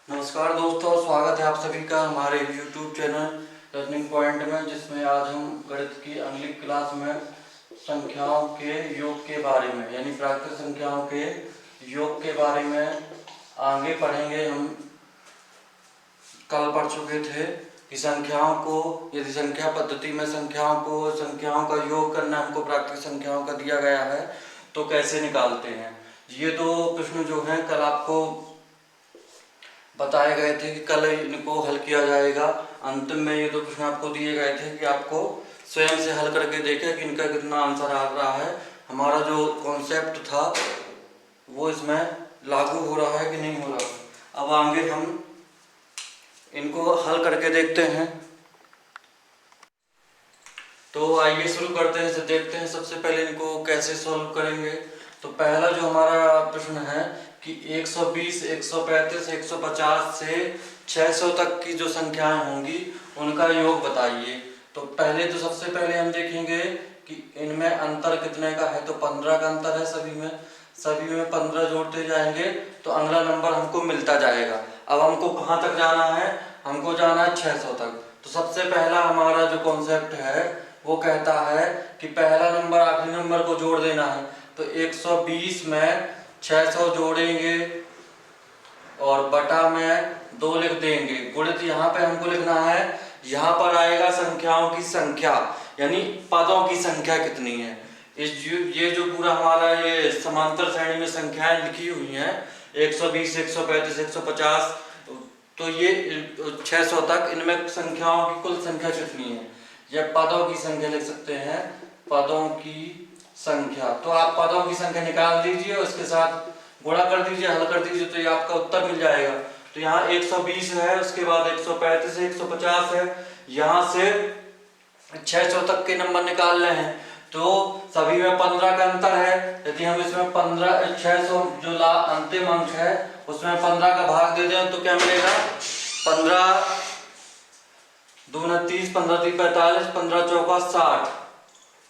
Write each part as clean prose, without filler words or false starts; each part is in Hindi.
नमस्कार दोस्तों, स्वागत है आप सभी का हमारे YouTube चैनल लर्निंग पॉइंट में, जिसमें आज हम गणित की अगली क्लास में संख्याओं के योग के बारे में यानी प्राकृतिक संख्याओं के योग के बारे में आगे पढ़ेंगे। हम कल पढ़ चुके थे कि संख्याओं को, यदि संख्या पद्धति में संख्याओं का योग करना हमको प्राकृतिक संख्याओं का दिया गया है तो कैसे निकालते हैं। ये दो प्रश्न जो हैं कल आपको बताए गए थे कि कल इनको हल किया जाएगा। अंतिम में ये दो प्रश्न आपको दिए गए थे कि आपको स्वयं से हल करके देखें कि इनका कितना आंसर आ रहा है। हमारा जो कॉन्सेप्ट था वो इसमें लागू हो रहा है कि नहीं हो रहा है। अब आगे हम इनको हल करके देखते हैं। तो आइए शुरू करते हैं, इसे देखते हैं सबसे पहले इनको कैसे सॉल्व करेंगे। तो पहला जो हमारा प्रश्न है कि 120, 135, 150 से 600 तक की जो संख्याएं होंगी उनका योग बताइए। तो पहले तो सबसे पहले हम देखेंगे कि इनमें अंतर कितने का है। तो 15 का अंतर है सभी में 15 जोड़ते जाएंगे तो अगला नंबर हमको मिलता जाएगा। अब हमको कहाँ तक जाना है, हमको जाना है 600 तक। तो सबसे पहला हमारा जो कॉन्सेप्ट है वो कहता है कि पहला नंबर आखिरी नंबर को जोड़ देना है। तो 120 में 600 जोड़ेंगे और बटा में 2 लिख देंगे। गुणित यहाँ पे हमको लिखना है, यहाँ पर आएगा संख्याओं की संख्या यानी पदों की संख्या कितनी है। ये जो पूरा हमारा ये समांतर श्रेणी में संख्याएं लिखी हुई हैं 120, 135, 150 तो ये 600 तक, इनमें संख्याओं की कुल संख्या कितनी है। यह पदों की संख्या लिख सकते हैं, पदों की संख्या। तो आप पदों की संख्या निकाल दीजिए, उसके साथ गुणा कर दीजिए, हल कर दीजिए तो ये आपका उत्तर मिल जाएगा। तो यहाँ 120 है, उसके बाद 135 है, 150 है, यहाँ से 600 तक के नंबर निकालने हैं। तो सभी में 15 का अंतर है। यदि हम इसमें 600 जो अंतिम अंक है उसमें 15 का भाग दे दें तो क्या मिलेगा, 15 दूना 30, 15 3 45, 15 चौका 60,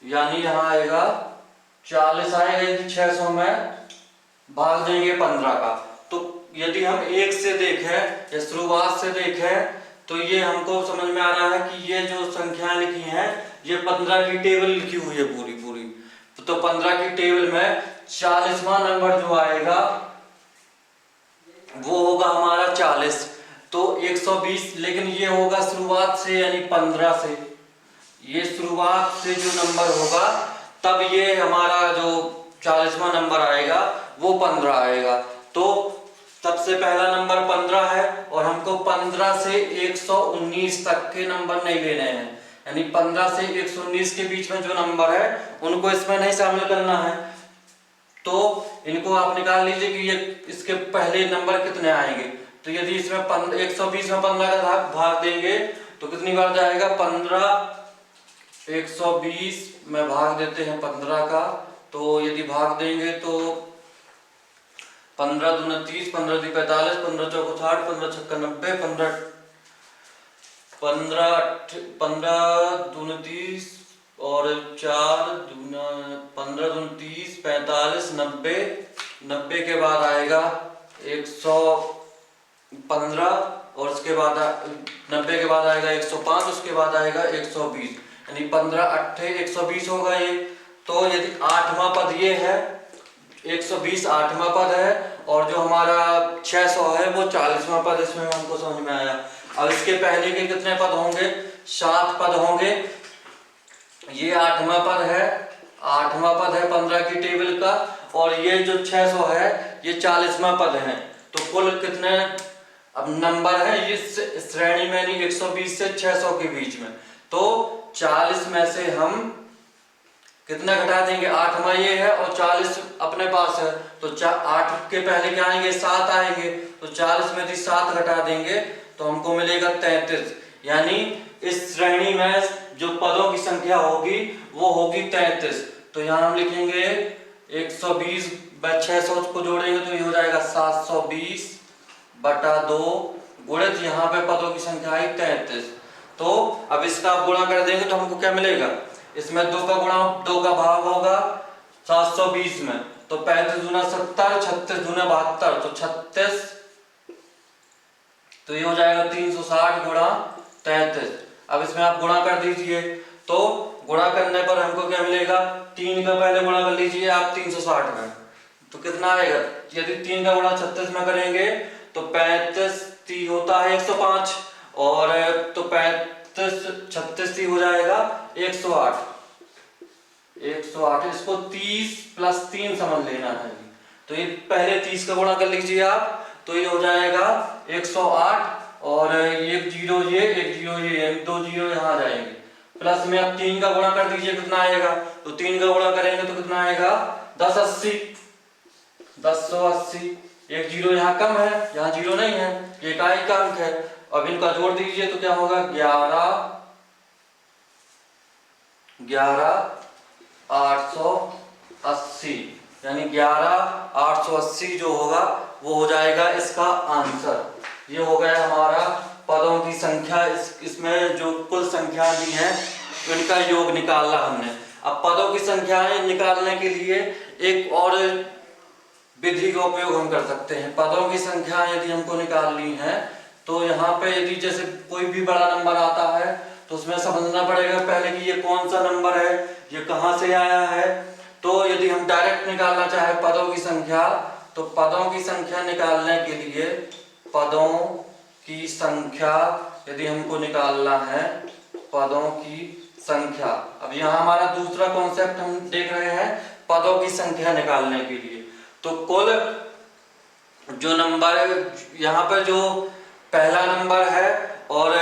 यानी यहाँ आएगा 40 आएगा। यदि 600 में भाग देंगे 15 का। तो यदि हम एक से देखें या शुरुआत से देखें तो ये हमको समझ में आ रहा है कि ये जो संख्याएं लिखी हैं ये 15 की टेबल लिखी हुई है पूरी। तो 15 की टेबल में 40वां नंबर जो आएगा वो होगा हमारा 40। तो 120, लेकिन ये होगा शुरुआत से यानी 15 से। ये शुरुआत से जो नंबर होगा तब ये हमारा जो 40वां नंबर आएगा वो 15 आएगा। तो सबसे पहला नंबर 15 है और हमको 15 से 119 तक के नंबर नहीं लेने हैं, यानी 15 से 119 के बीच में जो नंबर है उनको इसमें नहीं शामिल करना है। तो इनको आप निकाल लीजिए कि ये इसके पहले नंबर कितने आएंगे। तो यदि इसमें 120 में 15 का भाग देंगे तो कितनी बार जाएगा, 15, 120 में भाग देते हैं 15 का। तो यदि भाग देंगे तो 15 दूना 30, 15 3 45, 15 चौका 60, 15 छक्का 90, 15 दूना 30 और 4 दूना 15 दूना 30, 45, 90, 90 के बाद आएगा 115 और उसके बाद 90 के बाद आएगा 105, उसके बाद आएगा 120, यानी 15 8 120 होगा ये। तो यदि 8वां पद ये है, 120 8वां पद है और जो हमारा 600 है वो 40वां पद, इसमें हमको समझ में आया। अब इसके पहले के कितने पद होंगे, 7 पद होंगे। ये 8वां पद है, 8वां पद है 15 की टेबल का, और ये जो 600 है ये 40वां पद है। तो कुल कितने अब नंबर है इस श्रेणी में, नहीं 120 से 600 के बीच में। तो 40 में से हम कितना घटा देंगे, 8वां ये है और 40 अपने पास है। तो 8 के पहले क्या आएंगे, 7 आएंगे। तो 40 में से 7 घटा देंगे तो हमको मिलेगा 33, यानी इस श्रेणी में जो पदों की संख्या होगी वो होगी 33। तो यहाँ हम लिखेंगे 120 बाय 600 को जोड़ेंगे तो ये हो जाएगा 720 बटा 2 गुणित यहाँ पे पदों की संख्या आई 33। तो अब इसका आप गुणा कर देंगे तो हमको क्या मिलेगा, इसमें 2 का गुणा 2 का भाग होगा 720 में। तो 35 दूना 70, 36 दूना 72, तो 36 तो ये हो जाएगा 360 गुणा 33। अब इसमें आप गुणा कर दीजिए, तो गुणा करने पर हमको क्या मिलेगा, 3 का पहले गुणा कर लीजिए आप 360 में, तो कितना आएगा, यदि 3 का गुणा 36 में करेंगे तो 35 होता है 105, और तो 35 36 हो जाएगा 108। इसको 30 प्लस 3 समझ लेना है। तो ये पहले 30 का गुणा कर लीजिए आप, तो ये हो जाएगा 108, और एक जीरो ये, एक जीरो ये, 2 जीरो यहाँ जाएंगे, प्लस में अब 3 का गुणा कर दीजिए, कितना आएगा, तो 3 का गुणा करेंगे तो कितना आएगा 1080, 1080। एक जीरो यहाँ कम है, यहाँ जीरो नहीं है, ये इकाई का अंक है। अब इनका जोड़ दीजिए तो क्या होगा, 11,880, यानी 11,880 जो होगा वो हो जाएगा इसका आंसर। ये हो गया हमारा पदों की संख्या। इसमें जो कुल संख्या दी है इनका योग निकालना हमने। अब पदों की संख्याएं निकालने के लिए एक और विधि का उपयोग हम कर सकते हैं। पदों की संख्या यदि हमको निकालनी है तो यहाँ पे यदि जैसे कोई भी बड़ा नंबर आता है तो उसमें समझना पड़ेगा पहले कि ये कौन सा नंबर है, ये कहाँ से आया है। तो यदि हम डायरेक्ट निकालना चाहे पदों की संख्या, तो पदों की संख्या निकालने के लिए पदों की संख्या यदि हमको निकालना है, पदों की संख्या, अब यहाँ हमारा दूसरा कॉन्सेप्ट हम देख रहे हैं पदों की संख्या निकालने के लिए। तो कुल जो नंबर यहाँ पर जो पहला नंबर है और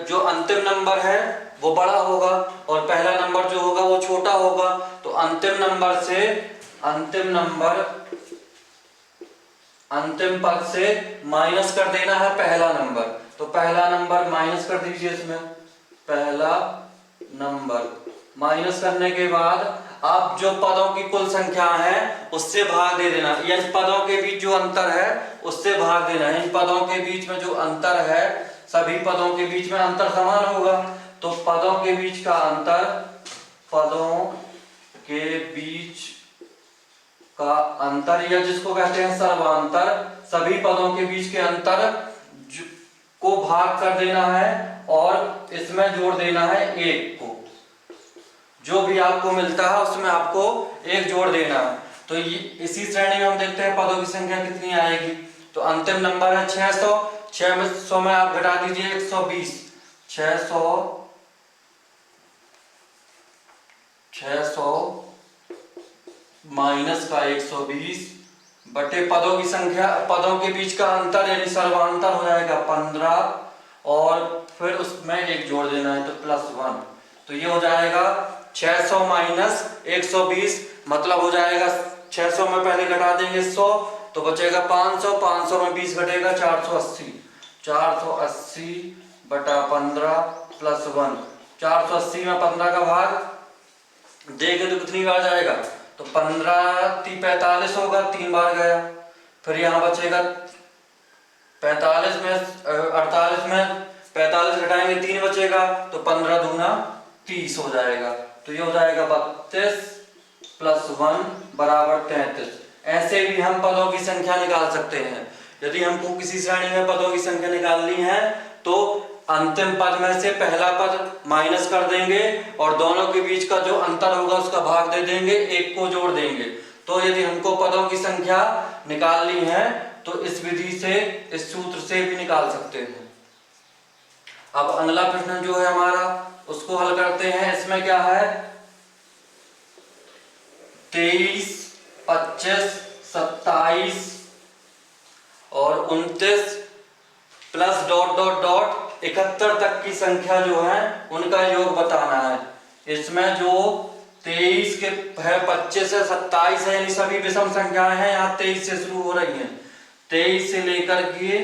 जो अंतिम नंबर है वो बड़ा होगा और पहला नंबर जो होगा वो छोटा होगा। तो अंतिम पद से माइनस कर देना है पहला नंबर। तो पहला नंबर माइनस कर दीजिए, इसमें पहला नंबर माइनस करने के बाद आप जो पदों की कुल संख्या है उससे भाग दे देना, या इन पदों के बीच जो अंतर है उससे भाग देना। इन पदों के बीच में जो अंतर है, सभी पदों के बीच में अंतर समान होगा, तो पदों के बीच का अंतर, पदों के बीच का अंतर या जिसको कहते हैं सर्वांतर, सभी पदों के बीच के अंतर को भाग कर देना है और इसमें जोड़ देना है 1 को। जो भी आपको मिलता है उसमें आपको 1 जोड़ देना है। तो इसी श्रेणी में हम देखते हैं पदों की संख्या कितनी आएगी। तो अंतिम नंबर है 600, 600 में आप घटा दीजिए 120, 600 माइनस का 120 बटे पदों की संख्या, पदों के बीच का अंतर यानी सर्वांतर हो जाएगा 15 और फिर उसमें 1 जोड़ देना है तो +1। तो ये हो जाएगा 600 माइनस 120, मतलब हो जाएगा 600 में पहले घटा देंगे 100 तो बचेगा 500, 500 में 20 घटेगा 480, 480 बटा 15 +1। 480 में 15 का भाग देंगे तो कितनी बार जाएगा, तो 15 × 45 होगा, 3 बार गया। फिर यहाँ बचेगा 45 में 48 में 45 घटाएंगे 3 बचेगा, तो 15 दूना 30 हो जाएगा। तो ये हो जाएगा 32 +1 बराबर 33। ऐसे भी हम पदों की संख्या निकाल सकते हैं। यदि हमको किसी श्रेणी में पदों की संख्या निकालनी है तो अंतिम पद में से पहला पद माइनस कर देंगे और दोनों के बीच का जो अंतर होगा उसका भाग दे देंगे, 1 को जोड़ देंगे। तो यदि हमको पदों की संख्या निकालनी है तो इस विधि से, इस सूत्र से भी निकाल सकते हैं। अब अगला प्रश्न जो है हमारा उसको हल करते हैं। इसमें क्या है, 23, 25, 27 और 29 प्लस ... 71 तक की संख्या जो है उनका योग बताना है। इसमें जो 23 के है, 25 है, 27 है, यानी सभी विषम संख्याएं हैं। यहाँ 23 से शुरू हो रही हैं, 23 से लेकर के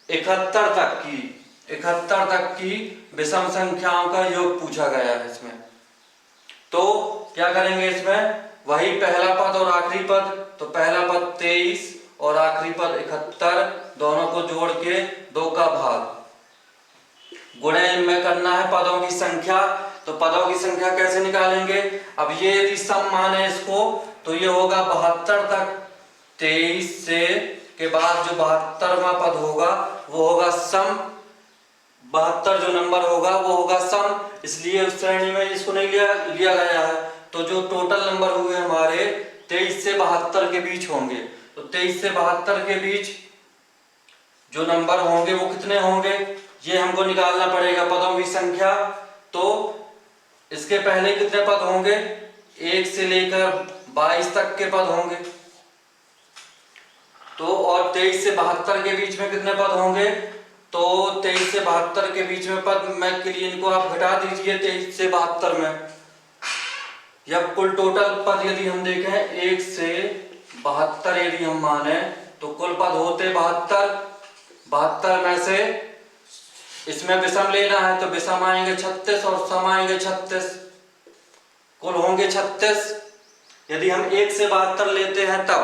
71 तक की विषम संख्याओं का योग पूछा गया है इसमें। तो क्या करेंगे, इसमें वही पहला पद और आखिरी पद, तो पहला पद 23 और आखिरी पद 71, दोनों को जोड़ के 2 का भाग गुणे में करना है पदों की संख्या। तो पदों की संख्या कैसे निकालेंगे, अब ये यदि सम माने इसको तो ये होगा 72 तक। 23 से के बाद जो 72वां पद होगा वो होगा सम। 72 जो नंबर होगा वो होगा सम, इसलिए उस श्रेणी में इसको नहीं लिया गया है। तो जो टोटल नंबर हुए हमारे 23 से 72 के बीच होंगे। तो 23 से 72 के बीच जो नंबर होंगे वो कितने होंगे, ये हमको निकालना पड़ेगा पदों की संख्या। तो इसके पहले कितने पद होंगे, 1 से लेकर 22 तक के पद होंगे। तो और 23 से 72 के बीच में कितने पद होंगे, तो 23 से 72 के बीच में पद में के लिए इनको आप घटा दीजिए 23 से 72 में। या कुल टोटल पद यदि हम देखें 1 से 72 यदि हम माने तो कुल पद होते 72। 72 में से इसमें विषम लेना है तो विषम आएंगे 36 और सम आएंगे 36, कुल होंगे 36। यदि हम 1 से 72 लेते हैं तब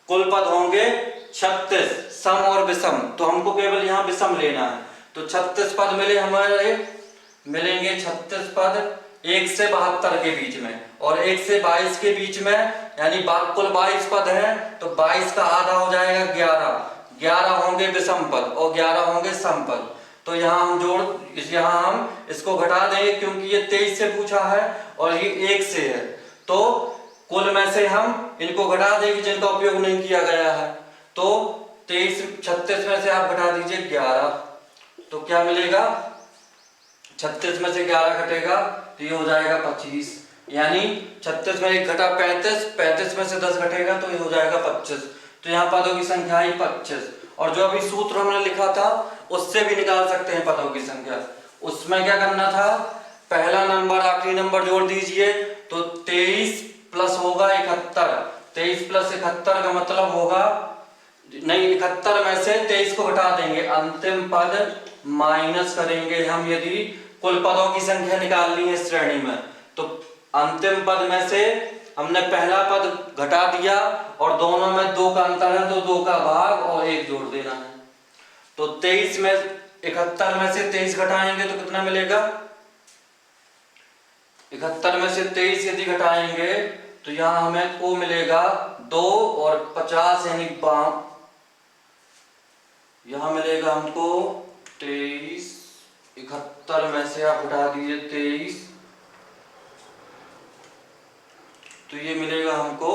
कुल पद होंगे 36 सम और विषम, तो हमको केवल यहाँ विषम लेना है। तो 36 पद मिलेंगे 36 पद 1 से 72 के बीच में, और 1 से 22 के बीच में, यानी कुल 22 पद हैं तो 22 का आधा हो जाएगा 11 होंगे विषम पद और 11 होंगे सम पद। तो यहाँ हम इसको घटा देंगे क्योंकि ये 23 से पूछा है और ये 1 से है, तो कुल में से हम इनको घटा देंगे जिनका उपयोग नहीं किया गया है। तो 36 में से आप घटा दीजिए 11, तो क्या मिलेगा, 36 में से 11 घटेगा तो ये हो जाएगा 25, यानी 36 में 1 घटा 35 में से 10 घटेगा तो ये हो जाएगा 25। तो यहाँ पदों की संख्या है 25। और जो अभी सूत्र हमने लिखा था उससे भी निकाल सकते हैं पदों की संख्या। उसमें क्या करना था, पहला नंबर आखिरी नंबर जोड़ दीजिए, तो 23 प्लस होगा 71। 23 प्लस 71 का मतलब होगा, नहीं 71 में से 23 को घटा देंगे, अंतिम पद माइनस करेंगे हम। यदि कुल पदों की संख्या निकालनी है श्रेणी में तो अंतिम पद में से हमने पहला पद घटा दिया और दोनों में 2 का अंतर है तो 2 का भाग और 1 जोड़ देना है। तो 23 में 71 में से 23 घटाएंगे तो कितना मिलेगा, 71 में से 23 यदि घटाएंगे तो यहां हमें को मिलेगा 2 और 50 यानी 5, यहां मिलेगा हमको 23। 71 में से आप घटा दीजिए 23 तो ये मिलेगा हमको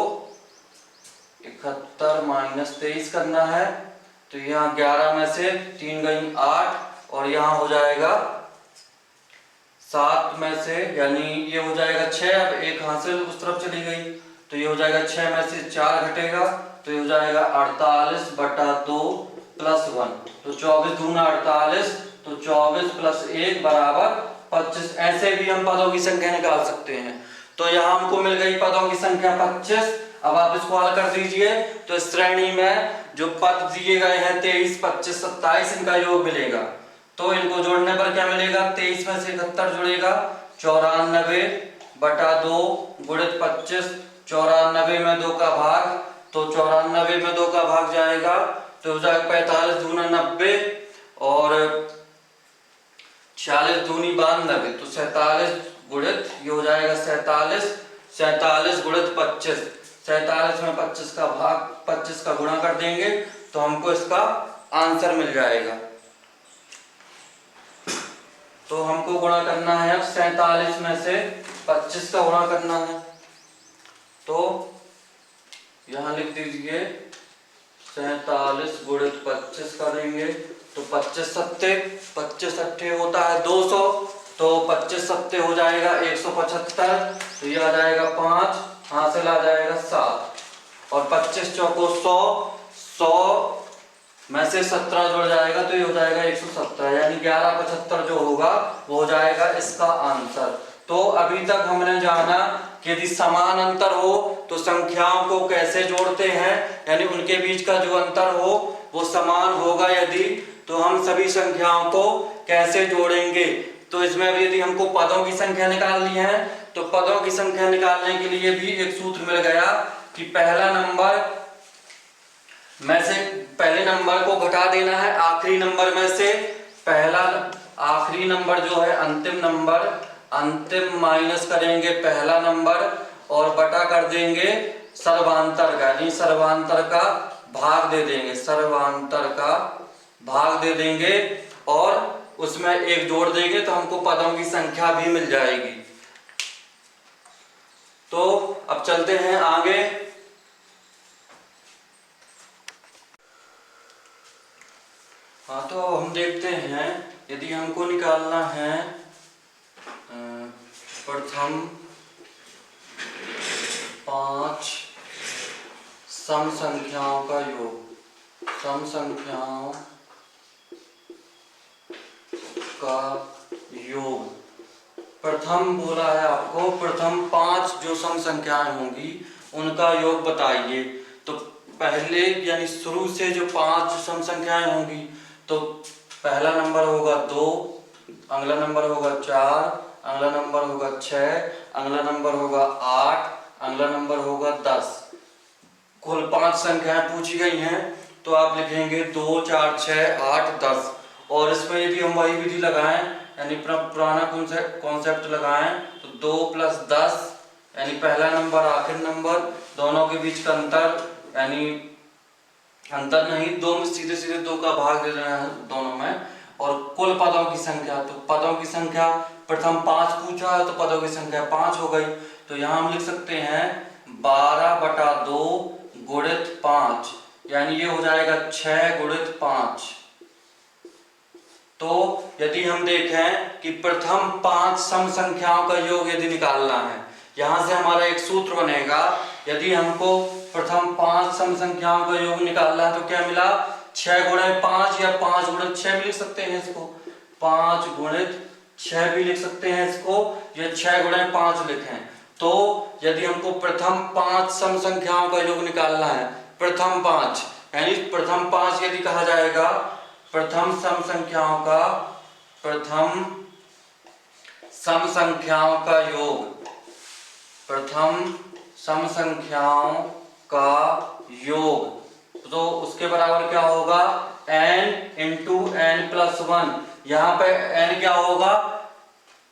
71 माइनस 23 करना है। तो यहाँ 11 में से 3 गई 8 और यहाँ हो जाएगा 7 में से, यानी ये हो जाएगा 6। अब 1 हाथ से उस तरफ चली गई तो ये हो जाएगा 6 में से 4 घटेगा तो ये हो जाएगा 48 बटा 2 प्लस 1, तो 24 दूना 48, तो 24 प्लस 1 बराबर 25। ऐसे भी हम पदों की संख्या निकाल सकते हैं। तो यहाँ हमको मिल गई पदों की संख्या 25। अब आप इसको हल कर दीजिए तो इस श्रेणी में जो पद दिए गए हैं 23, 25, 27 इनका योग मिलेगा। तो इनको जोड़ने पर क्या मिलेगा, 23 में से 71 जुड़ेगा 94 बटा 2 गुणित 25, 94 में 2 का भाग, तो 94 में 2 का भाग जाएगा तो हो जाएगा 45 दूना 90 और 46 दूनी 92, तो 47 गुणित ये हो जाएगा 47 गुणित 25, 47 में 25 का भाग 25 का गुणा कर देंगे तो हमको इसका आंसर मिल जाएगा। तो हमको गुणा करना है, अब 47 में से 25 का गुणा करना है। तो यहां लिख दीजिए 47 गुणित 25 करेंगे तो 25 सत्ते होता है 200, तो 25 सत्ते हो जाएगा 175, तो ये आ जाएगा 5, हासिल आ जाएगा 7 और 25 चौको 100 में से 17 जुड़ जाएगा तो ये हो जाएगा 117, यानी 1175 जो होगा वो हो जाएगा इसका आंसर। तो अभी तक हमने जाना कि यदि समान अंतर हो तो संख्याओं को कैसे जोड़ते हैं, यानी उनके बीच का जो अंतर हो वो समान होगा यदि, तो हम सभी संख्याओं को कैसे जोड़ेंगे। तो इसमें भी यदि हमको पदों की संख्या निकालनी है तो पदों की संख्या निकालने के लिए भी एक सूत्र मिल गया कि पहला नंबर में से पहले नंबर को घटा देना है आखिरी नंबर में से। पहला आखिरी नंबर जो है अंतिम नंबर, अंतिम माइनस करेंगे पहला नंबर और बटा कर देंगे सर्वांतर का, यानी सर्वांतर का भाग दे देंगे, सर्वांतर का भाग दे देंगे और उसमें एक जोड़ देंगे तो हमको पदों की संख्या भी मिल जाएगी। तो अब चलते हैं आगे। हाँ, तो हम देखते हैं यदि हमको निकालना है प्रथम 5 सम संख्याओं का योग, सम संख्याओं का योग। प्रथम बोला है आपको, प्रथम 5 जो सम संख्याएं होंगी उनका योग बताइए। तो पहले यानी शुरू से जो 5 सम संख्याएं होंगी, तो पहला नंबर होगा 2, अगला नंबर होगा 4, अगला नंबर होगा 6, अगला नंबर होगा 8, अगला नंबर होगा 10। कुल 5 संख्याएं पूछी गई हैं, तो आप लिखेंगे 2, 4, 6, 8, 10। और इसमें यदि हम वही विधि लगाएं यानी पुराना कॉन्सेप्ट लगाएं तो 2 + 10 यानी पहला नंबर आखिर नंबर, दोनों के बीच का अंतर यानी अंतर नहीं, 2 में सीधे सीधे 2 का भाग दे देना है दोनों में। और कुल पदों की संख्या, तो पदों की संख्या प्रथम 5 पूछा है तो पदों की संख्या 5 हो गई। तो यहाँ हम लिख सकते हैं 12/2 गुणित 5 यानी ये हो जाएगा 6 गुणित 5। तो यदि हम देखें कि प्रथम 5 सम संख्याओं का योग यदि निकालना है, यहां से हमारा एक सूत्र बनेगा। यदि हमको प्रथम 5 सम संख्याओं का योग निकालना है तो क्या मिला, 6 गुणित 5 या 5 गुणित 6 भी लिख सकते हैं इसको, 5 गुणित 6 भी लिख सकते हैं इसको, या 6 गुणित 5 लिखें। तो यदि हमको प्रथम 5 सम संख्याओं का योग निकालना है, प्रथम 5 यानी प्रथम 5 यदि कहा जाएगा प्रथम सम संख्याओं का, प्रथम सम संख्याओं का योग, प्रथम सम संख्याओं का योग, तो उसके बराबर क्या होगा, n × n+1। यहाँ पे n क्या होगा,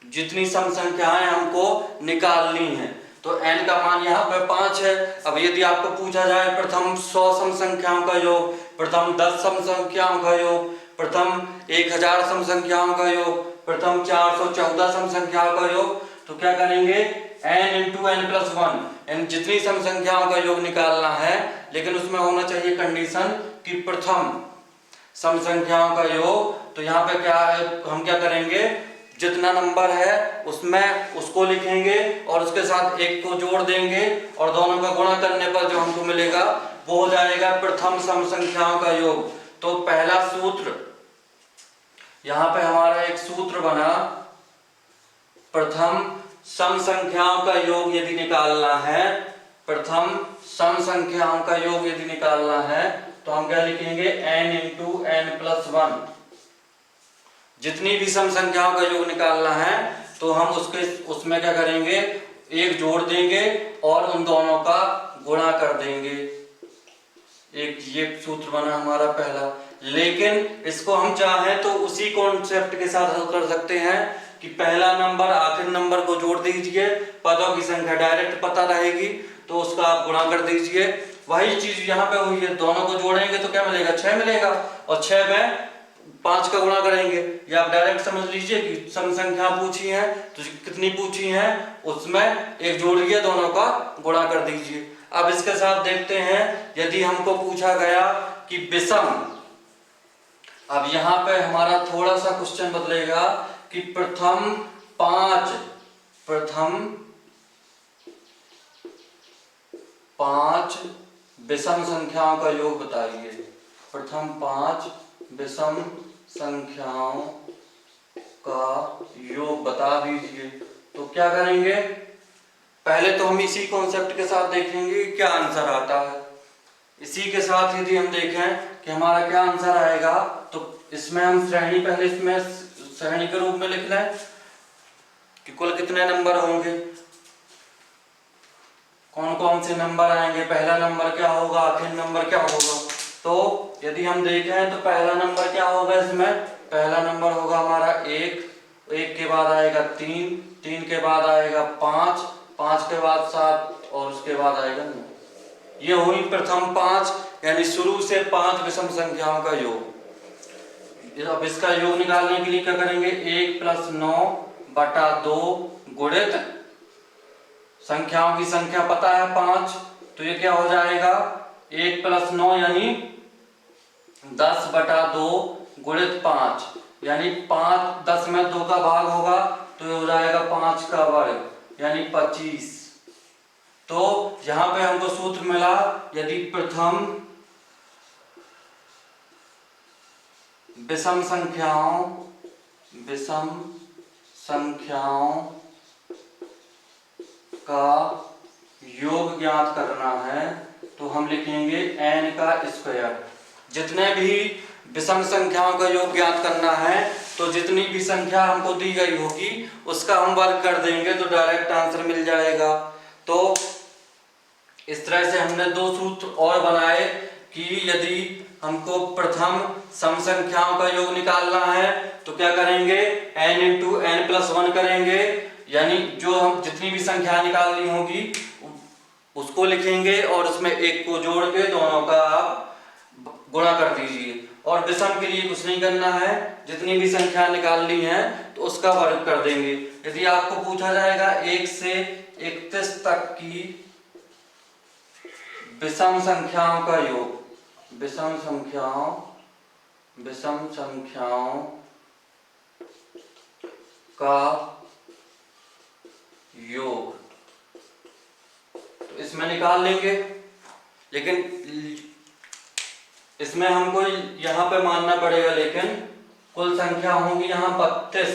जितनी सम संख्याएं हमको निकालनी है, तो n का मान यहाँ पे 5 है। अब यदि आपको पूछा जाए प्रथम 100 सम संख्याओं का योग, प्रथम 10 सम संख्याओं का योग, प्रथम 1000 सम संख्याओं का योग, प्रथम 414 सम संख्याओं का योग, तो क्या करेंगे, n × n+1 यानी जितनी सम संख्याओं का योग निकालना है, लेकिन उसमें होना चाहिए कंडीशन कि प्रथम सम संख्याओं का योग। तो यहाँ पे क्या है, हम क्या करेंगे, जितना नंबर है उसमें उसको लिखेंगे और उसके साथ एक को जोड़ देंगे और दोनों का गुणा करने पर जो हमको मिलेगा वो हो जाएगा प्रथम सम संख्याओं का योग। तो पहला सूत्र, यहाँ पे हमारा एक सूत्र बना, प्रथम सम संख्याओं का योग यदि निकालना है, प्रथम सम संख्याओं का योग यदि निकालना है तो हम क्या लिखेंगे, n × n+1। जितनी भी सम संख्याओं का योग निकालना है तो हम उसमें क्या करेंगे, एक जोड़ देंगे और उन दोनों का गुणा कर देंगे। एक ये सूत्र बना हमारा पहला। लेकिन इसको हम चाहें तो उसी कॉन्सेप्ट के साथ हल कर सकते हैं कि पहला नंबर आखिर नंबर को जोड़ दीजिए, पदों की संख्या डायरेक्ट पता रहेगी तो उसका आप गुणा कर दीजिए। वही चीज यहाँ पे हुई है, दोनों को जोड़ेंगे तो क्या मिलेगा, 6 मिलेगा और 6 में 5 का गुणा करेंगे। या आप डायरेक्ट समझ लीजिए कि सम संख्या पूछी है तो कितनी पूछी है उसमें एक जोड़िए, दोनों का गुणा कर दीजिए। अब इसके साथ देखते हैं यदि हमको पूछा गया कि विषम, अब यहाँ पे हमारा थोड़ा सा क्वेश्चन बदलेगा कि प्रथम 5 विषम संख्याओं का योग बताइए, प्रथम 5 विषम संख्याओं का योग बता दीजिए। तो क्या करेंगे, पहले तो हम इसी कॉन्सेप्ट के साथ देखेंगे क्या आंसर आता है। इसी के साथ यदि हम देखें कि हमारा क्या आंसर आएगा, तो इसमें हम श्रेणी, पहले इसमें श्रेणी के रूप में लिख लें कि कुल कितने नंबर होंगे, कौन कौन से नंबर आएंगे, पहला नंबर क्या होगा, आखिर नंबर क्या होगा। तो यदि हम देखें तो पहला नंबर क्या होगा, इसमें पहला नंबर होगा हमारा 1, 1 के बाद आएगा 3, 3 के बाद आएगा 5, 5 के बाद 7 और उसके बाद आएगा 9। ये हुई प्रथम 5 यानी शुरू से 5 विषम संख्याओं का योग। अब इसका योग निकालने के लिए क्या करेंगे, 1 + 9 बटा 2 गुणित संख्याओं की संख्या पता है 5, तो ये क्या हो जाएगा 1 + 9 यानी 10 बटा 2 गुणित 5, यानी 5 10 में 2 का भाग होगा तो ये हो जाएगा 5 का वर्ग यानी 25। तो यहां पे हमको सूत्र मिला, यदि प्रथम विषम संख्याओं का योग ज्ञात करना है तो हम लिखेंगे n का स्क्वायर। जितने भी विषम संख्याओं का योग ज्ञात करना है तो जितनी भी संख्या हमको दी गई होगी उसका हम वर्ग कर देंगे तो डायरेक्ट आंसर मिल जाएगा। तो इस तरह से हमने दो सूत्र और बनाए कि यदि हमको प्रथम सम संख्याओं का योग निकालना है तो क्या करेंगे, n × n+1 करेंगे, यानी जो हम जितनी भी संख्या निकालनी होगी उसको लिखेंगे और उसमें एक को जोड़ के दोनों का आप गुणा कर दीजिए। और विषम के लिए कुछ नहीं करना है, जितनी भी संख्या निकालनी है तो उसका वर्ग कर देंगे। यदि आपको पूछा जाएगा 1 से 31 तक की विषम संख्याओं का योग, विषम संख्याओं का योग, तो इसमें निकाल लेंगे। लेकिन इसमें हमको यहाँ पे मानना पड़ेगा, लेकिन कुल संख्या होगी यहाँ 32,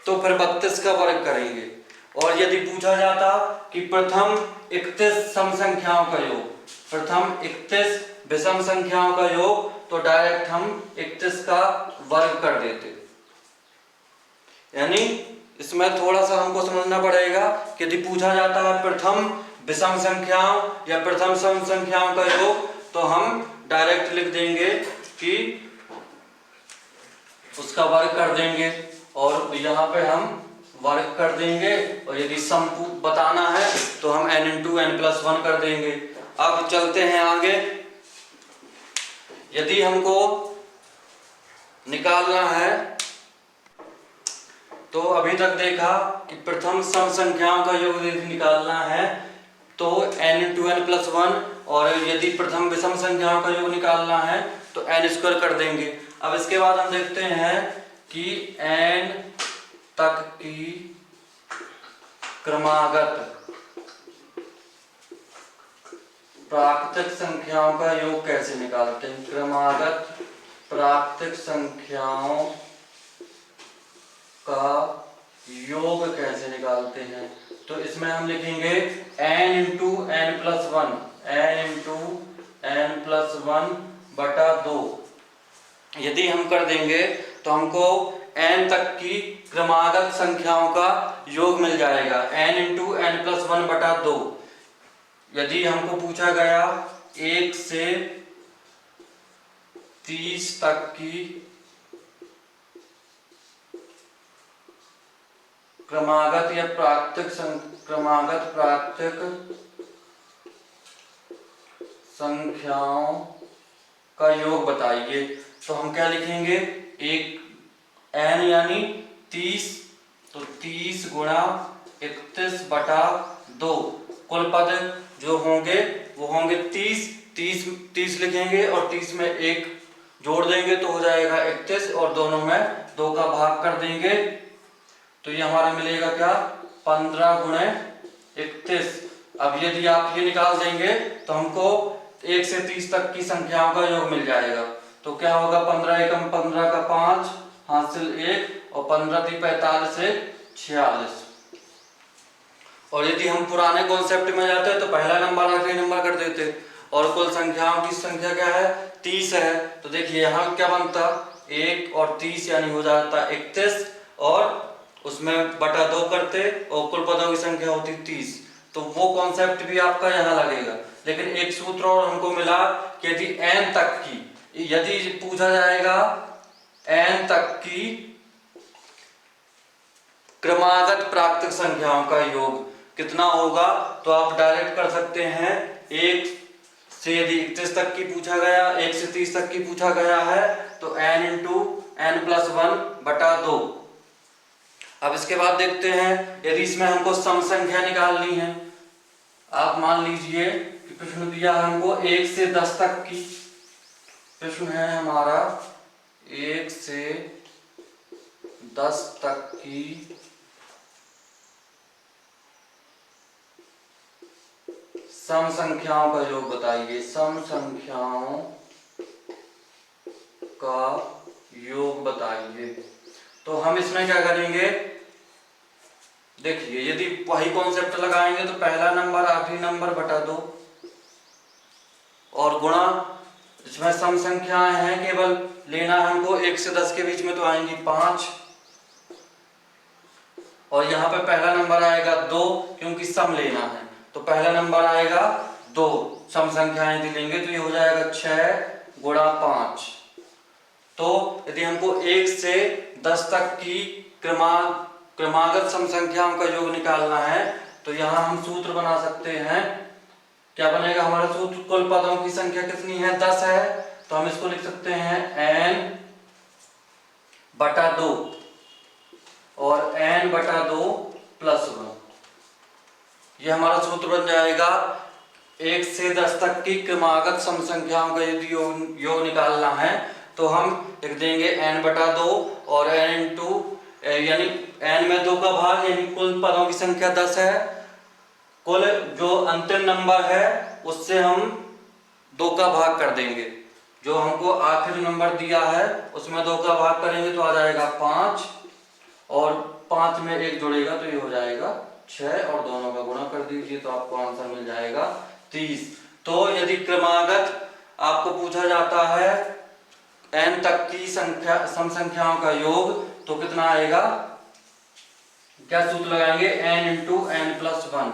तो फिर 32 का वर्ग करेंगे। और यदि पूछा जाता कि प्रथम 31 सम संख्याओं का योग, प्रथम 31 विषम संख्याओं का योग, तो डायरेक्ट हम 31 का वर्ग कर देते। यानी इसमें थोड़ा सा हमको समझना पड़ेगा कि यदि पूछा जाता है प्रथम विषम संख्याओं या प्रथम सम संख्याओं का योग तो हम डायरेक्ट लिख देंगे कि उसका वर्ग कर देंगे और यहाँ पे हम वर्ग कर देंगे। और यदि सम बताना है तो हम n × n+1 कर देंगे। अब चलते हैं आगे। यदि हमको निकालना है तो अभी तक देखा कि प्रथम सम संख्याओं का योग यदि निकालना है तो n × n+1, और यदि प्रथम विषम संख्याओं का योग निकालना है तो n² कर देंगे। अब इसके बाद हम देखते हैं कि n तक की क्रमागत प्राकृतिक संख्याओं का योग कैसे निकालते हैं। क्रमागत प्राकृतिक संख्याओं का योग कैसे निकालते हैं, तो इसमें हम लिखेंगे n × n+1, n × n+1 बटा 2। यदि हम कर देंगे तो हमको n तक की क्रमागत संख्याओं का योग मिल जाएगा, n × n+1 बटा 2। यदि हमको पूछा गया 1 से 30 तक की क्रमागत या प्राकृतिक संख्याओं का योग बताइए, तो हम क्या लिखेंगे, एक n यानी 30, तो 30 गुणा 31 बटा 2। कुल पद जो होंगे वो होंगे 30 लिखेंगे और 30 में 1 जोड़ देंगे तो हो जाएगा 31, और दोनों में 2 का भाग कर देंगे तो ये हमारा मिलेगा क्या, 15 × 31। अब यदि आप ये निकाल देंगे तो हमको 1 से 30 तक की संख्याओं का योग मिल जाएगा। तो क्या होगा, 15 एकम 15 का 5 हासिल 1 और 15 × 45 से 46। और यदि हम पुराने कॉन्सेप्ट में जाते तो पहला नंबर आखिरी नंबर कर देते, और कुल संख्याओं की संख्या क्या है, 30 है। तो देखिए यहाँ क्या बनता, 1 और 30 यानी हो जाता 31, और उसमें बटा 2 करते और कुल पदों की संख्या होती 30। तो वो कॉन्सेप्ट भी आपका यहाँ लगेगा। लेकिन एक सूत्र और हमको मिला कि यदि n तक की, यदि पूछा जाएगा n तक की क्रमागत प्राकृतिक संख्याओं का योग कितना होगा, तो आप डायरेक्ट कर सकते हैं 1 से यदि 31 तक की पूछा गया, 1 से 30 तक की पूछा गया है तो n इंटू n प्लस 1 बटा 2। अब इसके बाद देखते हैं यदि इसमें हमको सम संख्या निकालनी है। आप मान लीजिए कि प्रश्न दिया है हमको 1 से 10 तक की, प्रश्न है हमारा 1 से 10 तक की सम संख्याओं का योग बताइए, सम संख्याओं का योग बताइए। तो हम इसमें क्या करेंगे, देखिए यदि वही कॉन्सेप्ट लगाएंगे तो पहला नंबर आखिरी नंबर बटा 2 और गुणा, इसमें सम संख्याएं हैं केवल लेना हमको 1 से 10 के बीच में तो आएंगी 5 और यहाँ पे पहला नंबर आएगा 2 क्योंकि सम लेना है तो पहला नंबर आएगा 2। सम संख्याएं यदि लेंगे तो ये हो जाएगा 6 गुणा 5। तो यदि हमको 1 से 10 तक की क्रमागत सम संख्याओं का योग निकालना है तो यहाँ हम सूत्र बना सकते हैं। क्या बनेगा हमारा सूत्र, कुल पदों की संख्या कितनी है, 10 है, तो हम इसको लिख सकते हैं n बटा 2 और n बटा 2 प्लस 1। ये हमारा सूत्र बन जाएगा। 1 से 10 तक की क्रमागत सम संख्याओं का यदि योग निकालना है तो हम लिख देंगे n बटा 2 और n इंटू यानी n में 2 का भाग यानी कुल पदों की संख्या 10 है, कुल जो अंतिम नंबर है उससे हम 2 का भाग कर देंगे, जो हमको आखिरी नंबर दिया है उसमें 2 का भाग करेंगे तो आ जाएगा 5 और 5 में 1 जुड़ेगा तो ये हो जाएगा 6 और दोनों का गुणा कर दीजिए तो आपको आंसर मिल जाएगा 30। तो यदि क्रमागत आपको पूछा जाता है n तक की संख्या सम संख्याओं का योग तो कितना आएगा, क्या सूत्र लगाएंगे, n into n plus 1।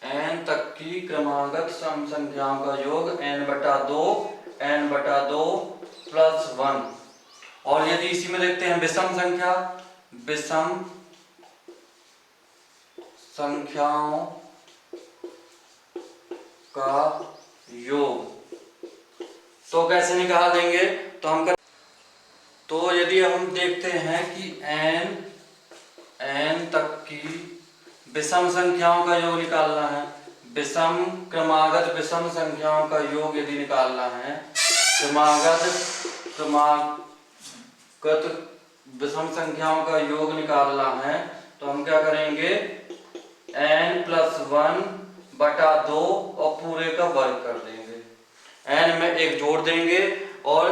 n तक की क्रमागत सम संख्याओं का योग n बटा 2 प्लस 1। और यदि इसी में देखते हैं विषम संख्या, विषम संख्याओं का योग तो कैसे निकाल देंगे, तो यदि हम देखते हैं कि n तक की विषम संख्याओं का योग निकालना है, क्रमागत विषम संख्याओं का योग यदि निकालना है, क्रमागत विषम संख्याओं का योग निकालना है तो हम क्या करेंगे, n प्लस 1 बटा 2 और पूरे का वर्ग कर देंगे, n में 1 जोड़ देंगे और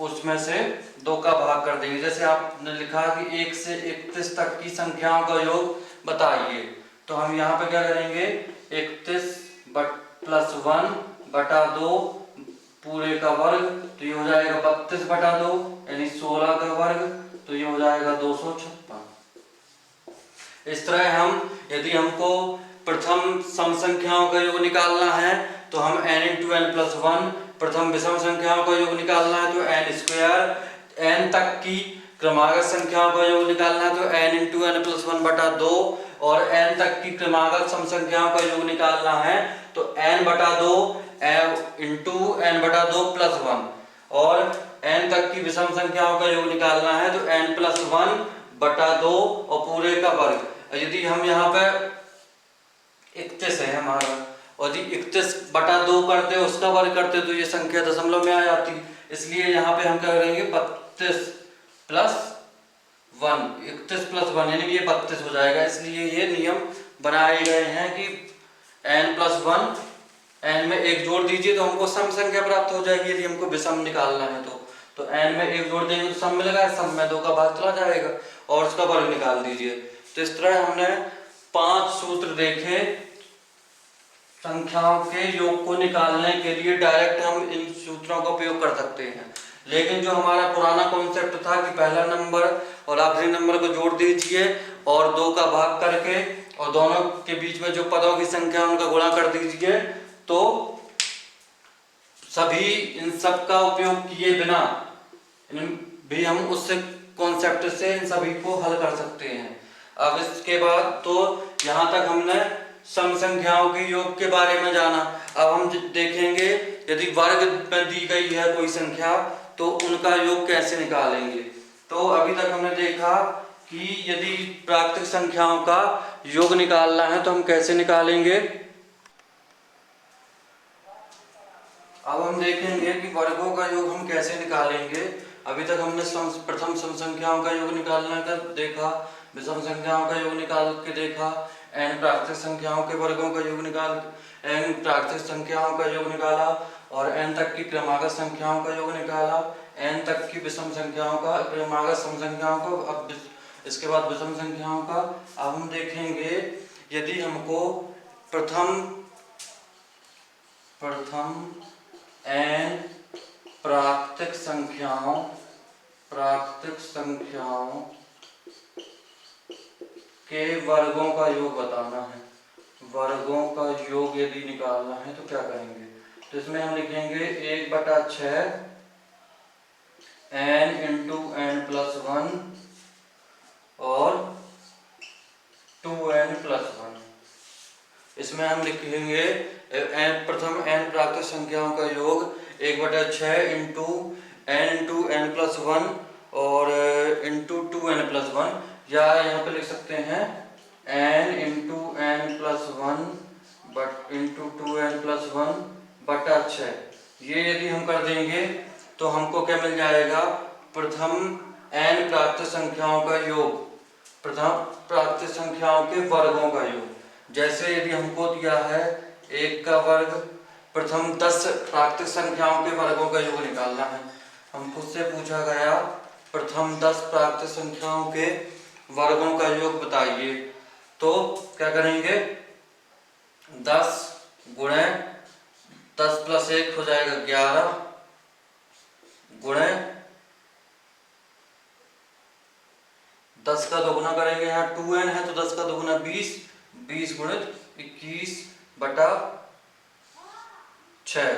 उसमें से 2 का भाग कर देंगे। जैसे आपने लिखा कि 1 से 31 तक की संख्याओं का योग बताइए तो हम यहाँ पे क्या करेंगे, 31 प्लस 1 बटा 2 पूरे का वर्ग तो ये हो जाएगा 32 बटा 2 यानी 16 का वर्ग तो ये हो जाएगा 256। इस तरह हम यदि हमको प्रथम सम संख्याओं का योग निकालना है तो हम n इंटू n प्लस 1, प्रथम विषम संख्याओं का योग निकालना है तो n स्क्वायर, n तक की क्रमागत संख्याओं का योग निकालना है तो n इंटू n प्लस 1 बटा 2 और n तक की क्रमागत सम संख्याओं का योग निकालना है तो n बटा 2 इंटू n बटा 2 प्लस 1 और n तक की विषम संख्याओं का योग निकालना है तो n प्लस 1 बटा 2 और पूरे का वर्ग। यदि हम यहाँ पे 31 है हमारा और यदि 31 बटा 2 करते उसका वर्ग करते तो ये संख्या दशमलव में आ जाती, इसलिए यहाँ पे हम क्या करेंगे 32 प्लस 1, 31 प्लस 1 यानी ये 32 हो जाएगा। इसलिए ये नियम बनाए गए हैं कि n प्लस 1 n में 1 जोड़ दीजिए तो हमको सम संख्या प्राप्त हो जाएगी। यदि हमको विषम निकालना है तो n में 1 जोड़ देंगे तो सम मिलेगा, सम में 2 का भाग चला जाएगा और उसका वर्ग निकाल दीजिए। तो इस तरह हमने 5 सूत्र देखे संख्याओं के योग को निकालने के लिए। डायरेक्ट हम इन सूत्रों का उपयोग कर सकते हैं, लेकिन जो हमारा पुराना कॉन्सेप्ट था कि पहला नंबर और आखिरी नंबर को जोड़ दीजिए और 2 का भाग करके और दोनों के बीच में जो पदों की संख्या उनका गुणा कर दीजिए, तो सभी इन सब का उपयोग किए बिना भी हम उस कॉन्सेप्ट से इन सभी को हल कर सकते हैं। अब इसके बाद तो यहाँ तक हमने सम संख्याओं के योग के बारे में जाना। अब हम देखेंगे यदि वर्ग में दी गई है कोई संख्या तो उनका योग कैसे निकालेंगे। तो अभी तक हमने देखा कि यदि प्राकृतिक संख्याओं का योग निकालना है तो हम कैसे निकालेंगे। अब हम देखेंगे कि वर्गों का योग हम कैसे निकालेंगे। अभी तक हमने प्रथम सम संख्याओं का योग निकालने का देखा, विषम संख्याओं का योग निकाल के देखा, n प्राकृतिक संख्याओं के वर्गों का योग निकाल n प्राकृतिक संख्याओं का योग निकाला और n तक की क्रमागत संख्याओं का योग निकाला, n तक की विषम संख्याओं का क्रमागत सम संख्याओं को, अब इसके बाद विषम संख्याओं का। अब हम देखेंगे यदि हमको प्रथम n प्राकृतिक संख्याओं के वर्गों का योग बताना है, वर्गों का योग यदि निकालना है तो क्या करेंगे। तो इसमें हम लिखेंगे 1/6 n इंटू n+1 और 2n+1। इसमें हम लिखेंगे प्रथम n प्राकृतिक संख्याओं का योग 1/6 इंटू n+1 और इंटू 2n+1, या यहाँ पे लिख सकते हैं n into n+1 into 2n+1/6। ये यदि हम कर देंगे तो हमको क्या मिल जाएगा, प्रथम n प्राकृतिक संख्याओं का योग, प्रथम प्राकृतिक संख्याओं के वर्गों का योग। जैसे यदि हमको दिया है 1 का वर्ग, प्रथम 10 प्राकृतिक संख्याओं के वर्गों का योग निकालना है। हमको से पूछा गया प्रथम 10 प्राकृतिक संख्याओं के वर्गों का योग बताइए, तो क्या करेंगे 10 गुणे 10 + 1 हो जाएगा 11 गुणे 10 का दोगुना करेंगे, यहाँ 2n है तो 10 का दोगुना 20, 20 गुणित 21/6।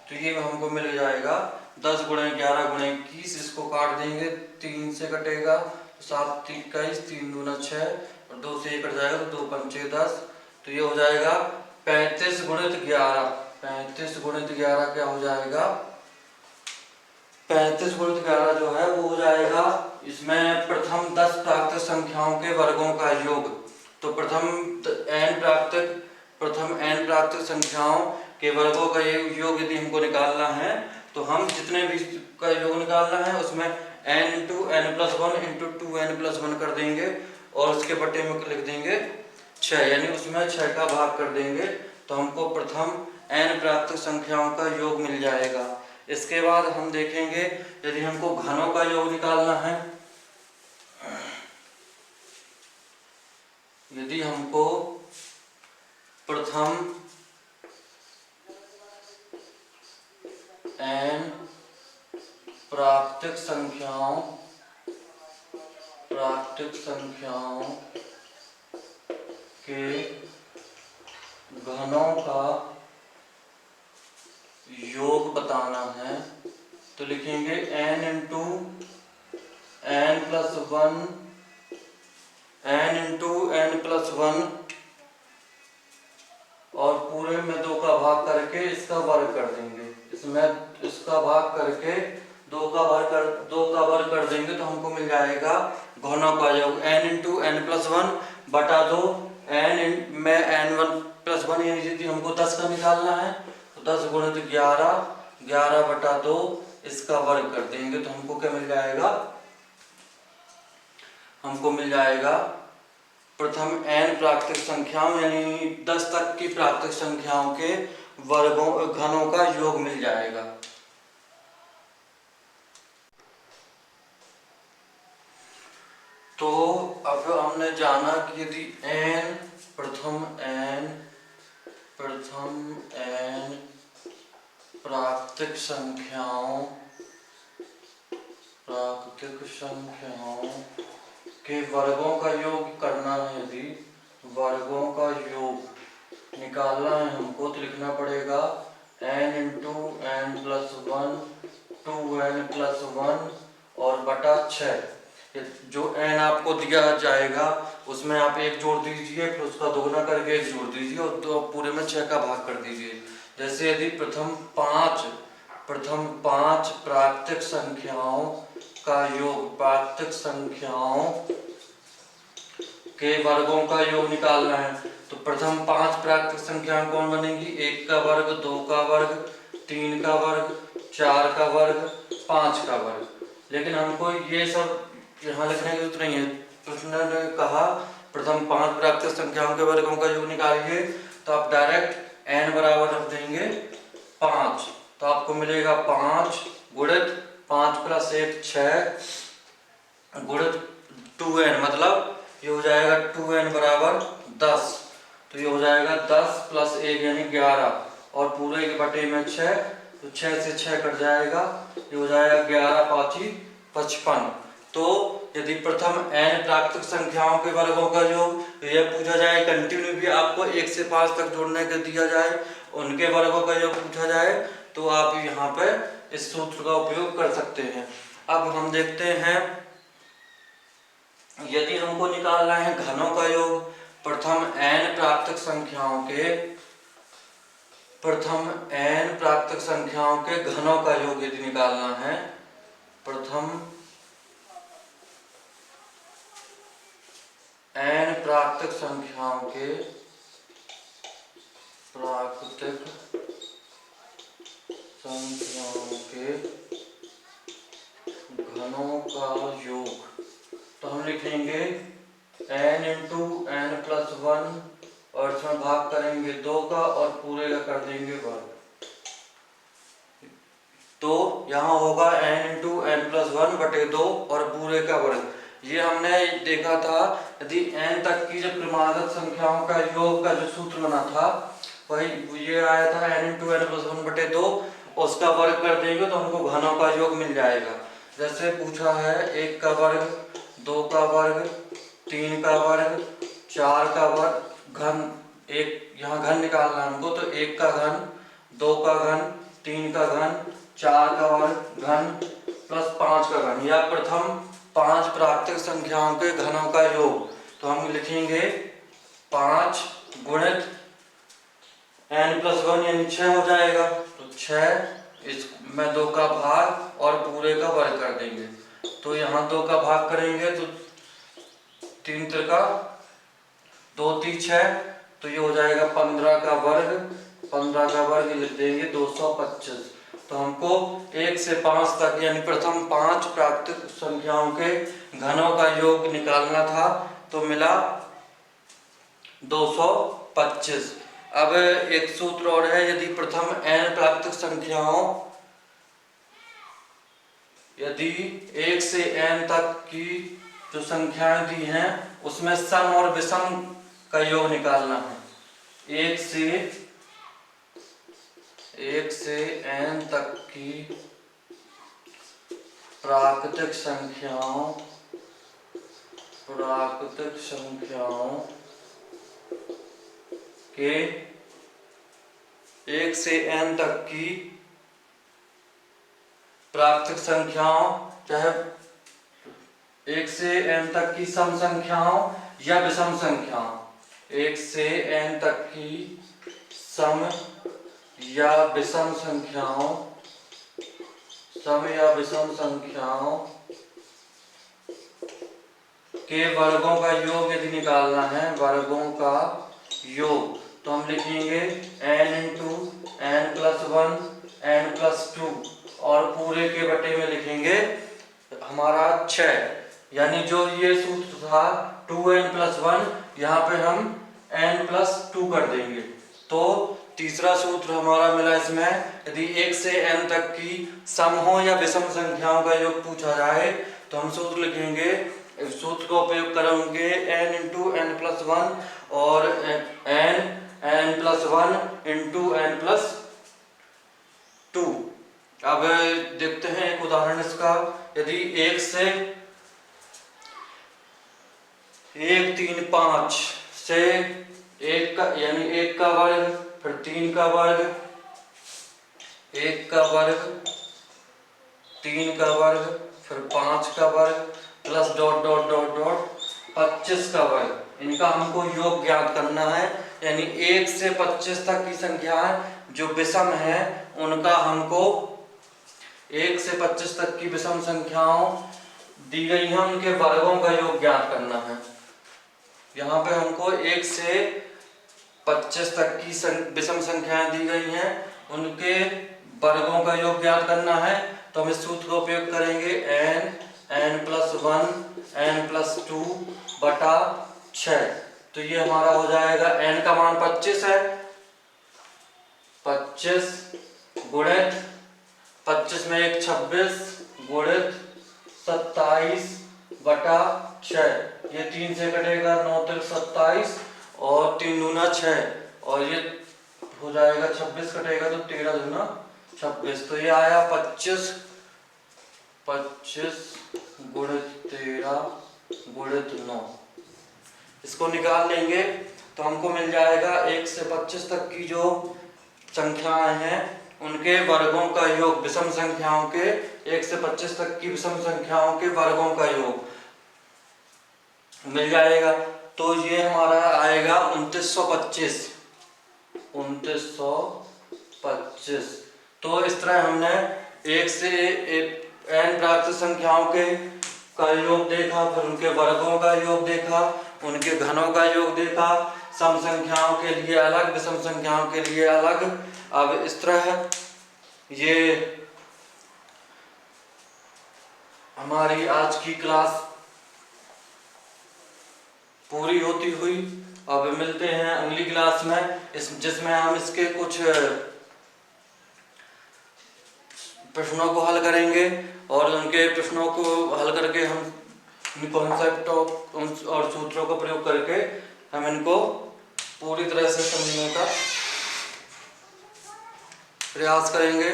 तो ये हमको मिल जाएगा 10 गुणे 11 गुणे 21, इसको काट देंगे 3 से कटेगा तो 7 × 21, 3 दूना 6 और 2 से 1 कट जाएगा तो 2 पंचे 10। तो ये हो जाएगा 35 गुणित 11। 35 गुणित 11 क्या हो जाएगा, 35 गुणित 11 जो है वो हो जाएगा इसमें प्रथम 10 प्राकृतिक संख्याओं के वर्गों का योग। तो प्रथम n प्राकृतिक संख्याओं के वर्गों का योग यदि हमको निकालना है तो हम जितने भी का योग निकालना है उसमें n into n+1 into 2n+1 कर देंगे और उसके बटे में लिख देंगे 6, यानी उसमें 6 का भाग कर देंगे तो हमको प्रथम n प्राकृतिक संख्याओं का योग मिल जाएगा। इसके बाद हम देखेंगे यदि हमको घनों का योग निकालना है, यदि हमको प्रथम n प्राकृतिक संख्याओं के घनों का योग बताना है तो लिखेंगे n इंटू n+1 और पूरे में 2 का भाग करके इसका वर्ग कर देंगे। इसमें इसका भाग करके 2 का वर्ग कर देंगे तो हमको मिल जाएगा घनों का योग n इंटू n+1 बटा 2 n में n1+1, यदि हमको 10 का निकालना है तो 10 गुणित 11 बटा 2 इसका वर्ग कर देंगे तो हमको क्या मिल जाएगा, हमको मिल जाएगा प्रथम n प्राकृतिक संख्याओं यानी 10 तक की प्राकृतिक संख्याओं के घनों का योग मिल जाएगा। तो अब हमने जाना कि यदि प्रथम n प्राकृतिक संख्याओं के वर्गों का योग करना है, यदि वर्गों का योग निकालना है हमको तो लिखना पड़ेगा n इंटू n+1 2n+1 और बटा 6। जो n आपको दिया जाएगा उसमें आप 1 जोड़ दीजिए, फिर उसका दोगुना करके 1 जोड़ दीजिए और तो पूरे में 6 का भाग कर दीजिए। जैसे यदि प्रथम पांच प्राकृतिक संख्याओं का योग, प्राकृतिक संख्याओं के वर्गों का योग निकालना है, तो प्रथम 5 प्राकृतिक संख्याएं कौन बनेगी? 1 का वर्ग, 2 का वर्ग, 3 का वर्ग, 4 का वर्ग, 5 का वर्ग। लेकिन हमको ये सब यहाँ लिखने की जरूरत नहीं है। प्रश्न ने कहा प्रथम 5 प्राकृतिक संख्याओं के वर्गों का योग निकालिए, तो आप डायरेक्ट n बराबर रख देंगे 5, तो आपको मिलेगा 5 गुणित 5 + 1 6 गुणित 2n, मतलब ये हो जाएगा 2n बराबर 10। तो ये हो जाएगा 10 + 1 यानी 11 और पूरे के बटे में 6, तो 6 से 6 कट जाएगा, ये हो जाएगा 11 × 5 = 55। तो यदि प्रथम n प्राकृतिक संख्याओं के वर्गों का योग, तो यह पूछा जाए कंटिन्यू भी आपको 1 से 5 तक जोड़ने के दिया जाए, उनके वर्गों का योग पूछा जाए, तो आप यहाँ पे इस सूत्र का उपयोग कर सकते हैं। अब हम देखते हैं यदि हमको निकालना है घनों का योग, प्रथम n प्राकृतिक संख्याओं के घनों का योग यदि निकालना है, प्रथम n प्राकृतिक संख्याओं के घनों का योग, तो हम लिखेंगे n × n + 1 और इसमें भाग करेंगे 2 का और पूरे का कर देंगे वर्ग। तो यहाँ होगा n × n + 1/2 और पूरे का वर्ग। ये हमने देखा था यदि n तक की जब क्रमागत संख्याओं का योग का जो सूत्र बना था, वही ये आया था n × n + 1/2, उसका वर्ग कर देंगे तो हमको घनों का योग मिल जाएगा। जैसे पूछा है 1 का वर्ग, 2 का वर्ग, 3 का वर्ग, 4 का वर्ग, घन, एक यहाँ घन निकालना हमको, तो 1 का घन, 2 का घन, 3 का घन, 4 का वर्ग घन प्लस 5 का घन, या प्रथम 5 प्राकृतिक संख्याओं के घनों का योग। तो हम लिखेंगे 5 गुणित n + 1 यानी 6 हो जाएगा, तो 6 इसमें 2 का भाग और पूरे का वर्ग कर देंगे। तो यहाँ 2 का भाग करेंगे तो 3 × 2 = 6, तो ये हो जाएगा 15 का वर्ग, 15 का वर्ग लिख देंगे 225। तो हमको 1 से 5 तक यानी प्रथम 5 प्राकृतिक संख्याओं के घनों का योग निकालना था, तो मिला 225। अब एक सूत्र और है, यदि प्रथम n प्राकृतिक संख्याओं, यदि 1 से n तक की जो संख्याएं दी हैं उसमें सम और विषम का योग निकालना है। 1 से n तक की प्राकृतिक संख्याओं के 1 से n तक की प्राकृतिक संख्याओं, चाहे 1 से n तक की सम संख्याओं या विषम संख्याओं, 1 से n तक की सम या विषम संख्याओं के वर्गों का योग यदि निकालना है, वर्गों का योग, तो हम लिखेंगे n × n + 1 n + 2 और पूरे के बटे में लिखेंगे हमारा 6, यानी जो ये सूत्र था 2n + 1, यहाँ पे हम n + 2 कर देंगे। तो तीसरा सूत्र हमारा मिला इसमें, यदि 1 से n तक की सम हो या विषम संख्याओं का योग पूछा जाए, तो हम सूत्र लिखेंगे, इस सूत्र का उपयोग करेंगे n × n + 1 और n + 1 × n + 2। अब देखते हैं एक उदाहरण इसका, यदि 1 से 1 3 5 से 1 का यानी 1 का वर्ग, फिर 3 का वर्ग, 1 का वर्ग, 3 का वर्ग, फिर 5 का वर्ग प्लस ... 25 का वर्ग, इनका हमको योग ज्ञात करना है। यानी 1 से 25 तक की संख्याएं जो विषम है उनका हमको 1 से 25 तक की विषम संख्याओं दी गई हैं, उनके वर्गों का योग ज्ञात करना है। यहाँ पे हमको 1 से 25 तक की विषम संख्याएं दी गई हैं, उनके वर्गों का योग ज्ञात करना है। तो हम इस सूत्र का उपयोग करेंगे n+1 n+2 बटा 6। तो ये हमारा हो जाएगा, n का मान 25 है, 25 गुणित 25 में 1 26 गुणित 27 बटा 6। ये 3 से कटेगा, 9 3 27 और 3 दूना 6 और ये हो जाएगा 26 कटेगा तो 13 दूना 26। तो ये आया 25 गुणित 13 गुणित 9। इसको निकाल लेंगे तो हमको मिल जाएगा 1 से 25 तक की जो संख्याएं हैं उनके वर्गों का योग, विषम संख्याओं के 1 से 25 तक की विषम संख्याओं के वर्गों का योग मिल जाएगा। तो ये हमारा आएगा 2925। तो इस तरह हमने 1 से n प्राकृत संख्याओं के का योग देखा, फिर उनके वर्गों का योग देखा, उनके घनों का योग देखा, सम संख्याओं के लिए अलग, विषम संख्याओं के लिए अलग। अब इस तरह ये हमारी आज की क्लास पूरी होती हुई। अब मिलते हैं अगली क्लास में, जिसमें हम इसके कुछ प्रश्नों को हल करेंगे और उनके प्रश्नों को हल करके हम कॉन्सेप्ट और सूत्रों का प्रयोग करके हम इनको पूरी तरह से समझने का प्रयास करेंगे।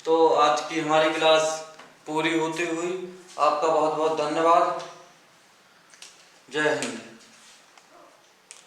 तो आज की हमारी क्लास पूरी होती हुई आपका बहुत बहुत धन्यवाद। जय हिंद।